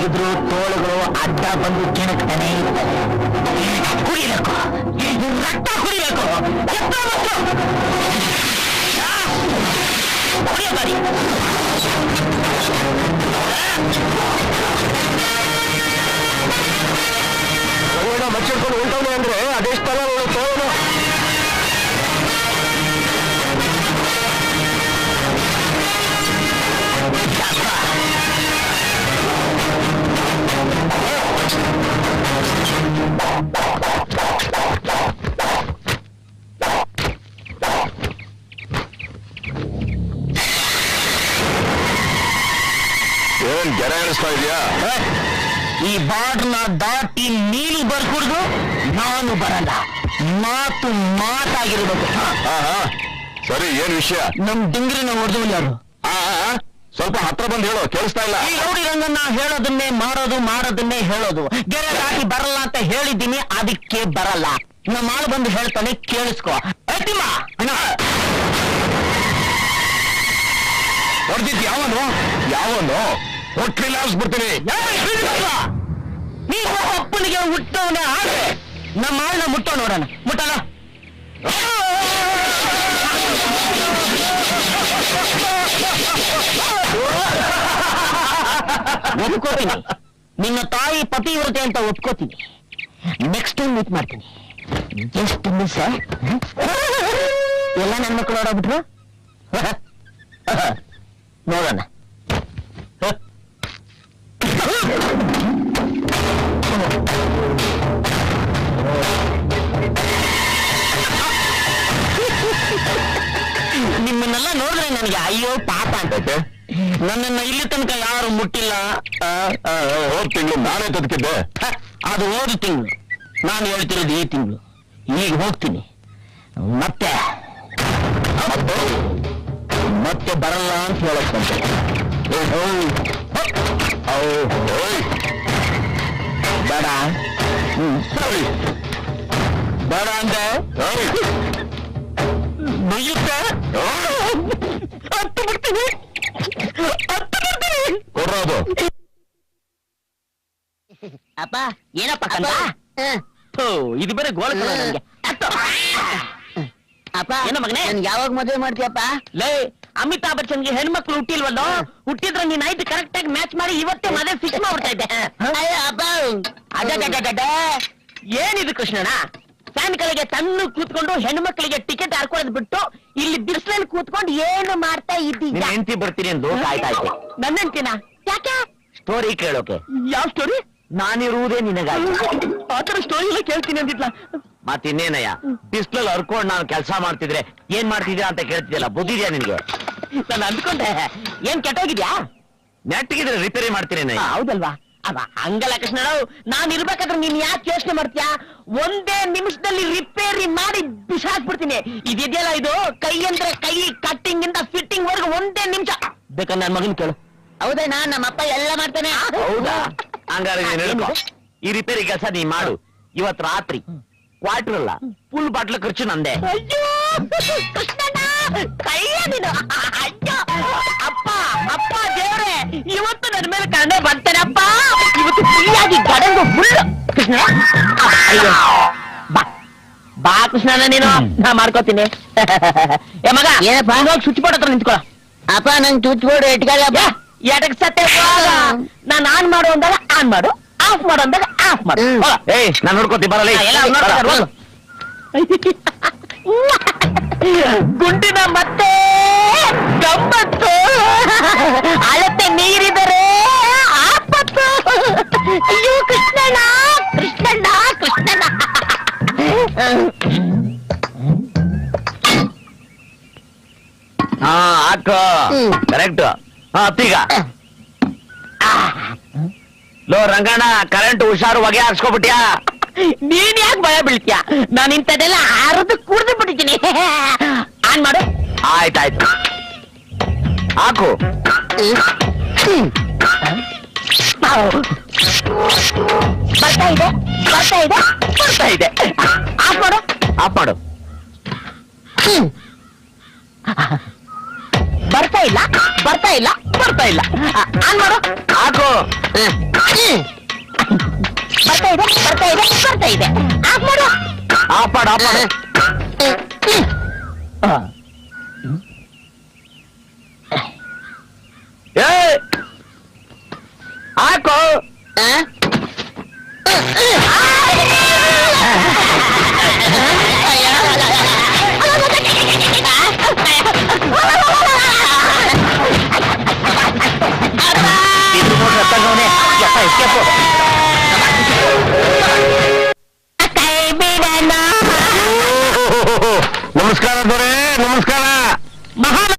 ಮಲಗಿದ್ರು ತೋಳುಗಳು ಅಡ್ಡ ಬಂದು ಕೆಣಕ್ತಾನೆ ಇರ್ತವೆ. ಕುಡಿಬೇಕು, ರಕ್ತ ಕುಡಿಬೇಕು. ಕುಡಿಯಬಾರಿ. ಮಚ್ಚಿಡ್ಕೊಂಡು ಉಂಟವನೆ ಅಂದ್ರೆ ಅದೆಷ್ಟಲ್ಲ ತೋಳು. ಏನ್ ಗೆರೆ ಏರಿಸ್ತಾ ಇದೆಯಾ? ಈ ಬಾರ್ಡ್ನ ದಾಟಿ ನೀನು ಬರ್ಕೂಡ್ದು, ನಾನು ಬರಲ್ಲ. ಮಾತು ಮಾತಾಗಿರ್ಬೇಕು. ಸರಿ, ಏನ್ ವಿಷಯ? ನಮ್ ಡಿಂಗ್ರಿನ ಹೊಡೆದವನು ಯಾರು? ಸ್ವಲ್ಪ ಹತ್ರ ಬಂದು ಹೇಳೋ, ಕೇಳಿಸ್ತಾ ಇಲ್ಲ. ಈ ರೌಡಿ ರಂಗನ್ನ ಹೇಳೋದನ್ನೇ ಮಾಡೋದು, ಮಾಡೋದನ್ನೇ ಹೇಳೋದು. ಗೆರೆ ದಾಟಿ ಬರಲ್ಲ ಅಂತ ಹೇಳಿದ್ದೀನಿ, ಅದಕ್ಕೆ ಬರಲ್ಲ. ನಮ್ಮ ಆಳು ಬಂದು ಹೇಳ್ತಾನೆ, ಕೇಳಿಸ್ಕೊ. ಹೊಡೆದಿದ್ದು ಯಾವನು ಹೊಟ್ಲಿಲ್ಲ ಅನ್ಸ್ಬಿಡ್ತೀನಿ. ನೀವು ಅಪ್ಪನಿಗೆ ಹುಟ್ಟವನೇ ಆದ್ರೆ ನಮ್ಮ ಆಳನ್ನ ಮುಟ್ಟೋ ನೋಡೋಣ. ಮುಟ್ಟಲ್ಲ. ಒಪ್ಕೋತೀನಿ, ನಿನ್ನ ತಾಯಿ ಪತಿವ್ರತೆ ಅಂತ ಒಪ್ಕೋತೀನಿ. ನೆಕ್ಸ್ಟ್ ಟೈಮ್ ಮೀಟ್ ಮಾಡ್ತೀನಿ. ಎಷ್ಟು ಮಿಸ್ ಎಲ್ಲ ನನ್ನ ಮಕ್ಕಳು ಓಡಾಗ್ಬಿಟ್ರು. ನೋಡೋಣ. ನಿಮ್ಮನ್ನೆಲ್ಲ ನೋಡಿದ್ರೆ ನನಗೆ ಅಯ್ಯೋ ಪಾಪ ಅಂತೈತೆ. ನನ್ನನ್ನ ಇಲ್ಲಿ ತನಕ ಯಾರು ಮುಟ್ಟಿಲ್ಲ. ಹೋದ್ ತಿಂಗಳು ನಾನೇ ತದಕಿದ್ದೆ. ಅದು ಹೋದ ತಿಂಗಳು, ನಾನು ಹೇಳ್ತಿರೋದು ಈ ತಿಂಗಳು. ಈಗ ಹೋಗ್ತೀನಿ, ಮತ್ತೆ ಮತ್ತೆ ಬರಲ್ಲ ಅಂತ ಹೇಳಕ್ಕಂತೆ. ಬೇಡ. ಸರಿ, ಬೇಡ ಅಂದೆ. ಬೈಯುತ್ತೆ. ಹತ್ತು ಬಿಡ್ತೀನಿ. ಕೊಡ್ರೋದು. ಅಪ್ಪ ಏನಪ್ಪ ಕಂದ? ಇದು ಬೇರೆ ಗೋಳ ನನಗೆ. ಅಪ್ಪ ಏನೋ ಮಗನೇ, ಯಾವಾಗ ಮದುವೆ ಮಾಡ್ತೀಯಪ್ಪ? ಲೇ, ಅಮಿತಾಬ್ ಬಚ್ಚನ್ಗೆ ಹೆಣ್ಮಕ್ಳು ಹುಟ್ಟಿಲ್ವಲ್ಲೋ? ಹುಟ್ಟಿದ್ರೆ ನೀನ್ ಆಯ್ತು ಕರೆಕ್ಟ್ ಆಗಿ ಮ್ಯಾಚ್ ಮಾಡಿ ಇವತ್ತೇ ಮದುವೆ ಫಿಕ್ಸ್ ಮಾಡ್ತಾ ಇದ್ದೆ. ಏನಿದು ಕೃಷ್ಣಣ್ಣ? ಫ್ಯಾನ್ಗಳಿಗೆ ತನ್ನ ಕೂತ್ಕೊಂಡು ಹೆಣ್ಮಕ್ಳಿಗೆ ಟಿಕೆಟ್ ಹಾಕೊಳ್ಳೋದ್ ಬಿಟ್ಟು ಇಲ್ಲಿ ಬಿಸಿಲಲ್ಲಿ ಕೂತ್ಕೊಂಡು ಏನು ಮಾಡ್ತಾ ಇದ್ದೀಗ? ಹೆಂಡತಿ ಬರ್ತೀನಿ ಎಂದು ಕಾಯ್ತಾ ಇದ್ದೆ. ನನ್ನ ಹೆಂಡತಿನ? ಯಾಕೆ? ಸ್ಟೋರಿ ಕೇಳೋಕೆ. ಯಾವ ಸ್ಟೋರಿ? ನಾನಿರುವುದೇ ನಿನಗಾಗಿ. ಆತರ ಸ್ಟೋರಿ ಎಲ್ಲ ಕೇಳ್ತೀನಿ ಅಂದಿದ್ಲ. ಮತ್ತಿನ್ನೇನಯ್ಯ, ಬಿಸಿಲಲ್ಲಿ ಹರ್ಕೊಂಡು ನಾನು ಕೆಲಸ ಮಾಡ್ತಿದ್ರೆ ಏನ್ ಮಾಡ್ತಿದ್ಯಾ ಅಂತ ಕೇಳ್ತಿದ್ಯಲ್ಲ, ಬುದ್ಧಿದ್ಯಾ ನಿನ್ಗೆ? ನಾನು ಅಂದ್ಕೊಂಡೆ ಏನ್ ಕೆಟ್ಟೋಗಿದ್ಯಾ? ನೆಟ್ಟಿಗಿದ್ರೆ ರಿಪೇರಿ ಮಾಡ್ತೀನಿ. ಹೌದಲ್ವಾ? ಅವ ಹಂಗಲ್ಲ ಕೃಷ್ಣರಾವ್, ನಾನು ಇರ್ಬೇಕಾದ್ರೆ ನೀನ್ ಯಾಕೆ ಯೋಚನೆ ಮಾಡ್ತೀಯಾ? ಒಂದೇ ನಿಮಿಷದಲ್ಲಿ ರಿಪೇರಿ ಮಾಡಿ ಬಿಸಾಕ್ಬಿಡ್ತೀನಿ. ಇದೆಯಲ್ಲ ಇದು, ಕೈ ಅಂದ್ರೆ ಕೈ, ಕಟ್ಟಿಂಗ್ ಇಂದ ಫಿಟ್ಟಿಂಗ್ ವರ್ಗು ಒಂದೇ ನಿಮಿಷ. ಬೇಕಾದ್ರೆ ನನ್ನ ಮಗನ್ ಕೇಳು. ಹೌದಣ್ಣ, ನಮ್ಮಪ್ಪ ಎಲ್ಲ ಮಾಡ್ತಾನೆ. ಹೌದಾ? ಹಂಗಾರೆ ಈ ರಿಪೇರಿ ಕೆಲಸ ನೀ ಮಾಡು. ಇವತ್ ರಾತ್ರಿ ಕ್ವಾರ್ಟರ್ ಅಲ್ಲ, ಫುಲ್ ಬಾಟ್ಲು ಖರ್ಚು ನಂದೆ. ಅಯ್ಯೋ ಕೃಷ್ಣಣ್ಣ, ಕೈಯ ನೀನು. ಅಯ್ಯೋ ಅಪ್ಪ, ಅಪ್ಪ ದೇವ್ರೆ, ಇವತ್ತು ನನ್ನ ಮೇಲೆ ಕಣ್ಣೆ ಬರ್ತಾನಪ್ಪ. ಇವತ್ತು ಫ್ರೀಯಾಗಿ ಗಡಂಗು ಫುಲ್. ಕೃಷ್ಣ, ಅಯ್ಯೋ ಬಾ ಬಾ ಕೃಷ್ಣಣ್ಣ, ನೀನು ನಾ ಮಾಡ್ಕೋತೀನಿ. ಏ ಮಗ, ಏನಪ್ಪ? ಹೋಗಿ ಸ್ವಿಚ್ ಬೋರ್ಡ್ ಹತ್ರ ನಿಂತ್ಕೊ. ಅಪ್ಪ ನಂಗೆ ಸ್ವಿಚ್ ಬೋರ್ಡ್ ಇಟ್ಕೊಳ್ಳಪ್ಪ. ಎಡಕ್ ಸತ್ತೆ ನಾನು ಆನ್ ಮಾಡು ಅಂದಾಗ ಆನ್ ಮಾಡು, ಆಫ್ ಮಾಡು ಅಂದಾಗ ಆಫ್ ಮಾಡು. ಏಯ್, ನಾನು ನೋಡ್ಕೋತಿ ಬರಲ್ಲ. ಗುಂಡಿನ ಮತ್ತೆ ಗಮ್ಮತ್ತು, ಅಳತೆ ನೀರಿದರೆ ಆಪತ್ತು. ಅಯ್ಯೋ ಕೃಷ್ಣಣ್ಣ, ಕೃಷ್ಣಣ್ಣ, ಕೃಷ್ಣಣ್ಣ. ಹಾಕೋ, ಕರೆಕ್ಟ್. ಹತ್ತೀಗ ಲೋ ರಂಗಣ್ಣ, ಕರೆಂಟ್ ಹುಷಾರು, ಹೊಗೆ ಹಾಕ್ಸ್ಕೊಬಿಟ್ಯಾ? ನೀನ್ ಯಾಕೆ ಭಯ ಬೀಳ್ತೀಯ? ನಾನು ಇಂಥದ್ದೆಲ್ಲ ಅರ್ದು ಕುಡ್ದು ಬಿಟ್ಟಿದ್ದೀನಿ. ಆನ್ ಮಾಡು. ಆಯ್ತಾಯ್ತು, ಹಾಕು. ಬರ್ತಾ ಇದೆ, ಬರ್ತಾ ಇದೆ, ಬರ್ತಾ ಇದೆ. ಆಫ್ ಮಾಡು, ಆಫ್ ಮಾಡು. ಬರ್ತಾ ಇಲ್ಲ, ಬರ್ತಾ ಇಲ್ಲ, ಬರ್ತಾ ಇಲ್ಲ. ಆನ್ ಮಾಡು. ಹಾಕು. ಬರ್ತಾ ಇದೆ ಬರ್ತಾ ಇದೆ ಬರ್ತಾ ಇದೆ. ಆಫ್ ಮಾಡು. ಆಫ್ ಮಾಡು ಆಫ್ ಮಾಡು.